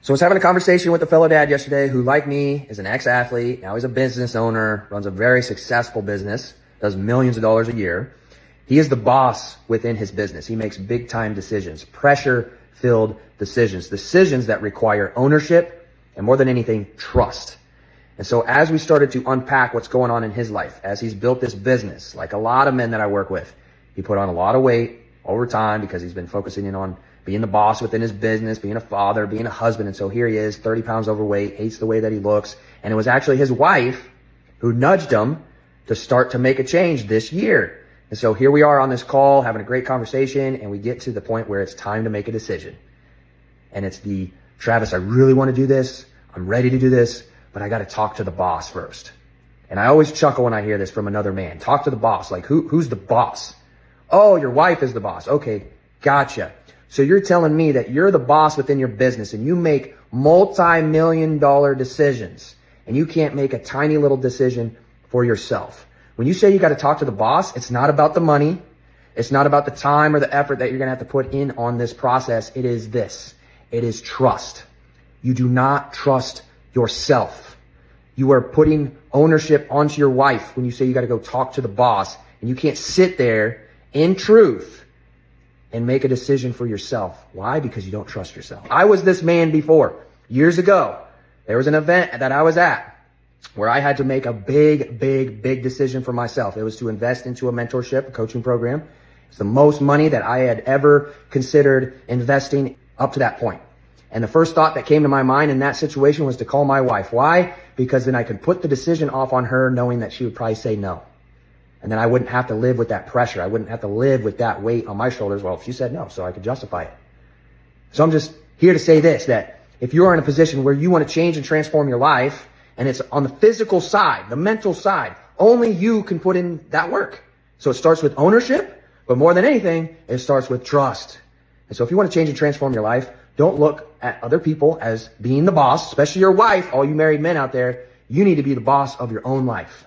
So I was having a conversation with a fellow dad yesterday who, like me, is an ex-athlete. Now he's a business owner, runs a very successful business, does millions of dollars a year. He is the boss within his business. He makes big time decisions, pressure-filled decisions that require ownership and, more than anything, trust. And so as we started to unpack what's going on in his life, as he's built this business, like a lot of men that I work with, he put on a lot of weight over time because he's been focusing in on being the boss within his business, being a father, being a husband. And so here he is, 30 pounds overweight, hates the way that he looks. And it was actually his wife who nudged him to start to make a change this year. And so here we are on this call, having a great conversation, and we get to the point where it's time to make a decision. And it's Travis, I really want to do this. I'm ready to do this, but I got to talk to the boss first. And I always chuckle when I hear this from another man. Talk to the boss. Like, who's the boss? Oh, your wife is the boss. Okay, gotcha. So you're telling me that you're the boss within your business and you make multi-million-dollar decisions and you can't make a tiny little decision for yourself. When you say you got to talk to the boss, it's not about the money. It's not about the time or the effort that you're going to have to put in on this process. It is this. It is trust. You do not trust yourself. You are putting ownership onto your wife when you say you got to go talk to the boss, and you can't sit there in truth and make a decision for yourself. Why? Because you don't trust yourself. I was this man before. Years ago, there was an event that I was at where I had to make a big decision for myself. It was to invest into a mentorship, a coaching program. It's the most money that I had ever considered investing up to that point. And the first thought that came to my mind in that situation was to call my wife. Why? Because then I could put the decision off on her, knowing that she would probably say no. And then I wouldn't have to live with that pressure. I wouldn't have to live with that weight on my shoulders. Well, she said no, so I could justify it. So I'm just here to say this, that if you are in a position where you want to change and transform your life, and it's on the physical side, the mental side, only you can put in that work. So it starts with ownership, but more than anything, it starts with trust. And so if you want to change and transform your life, don't look at other people as being the boss, especially your wife, all you married men out there. You need to be the boss of your own life.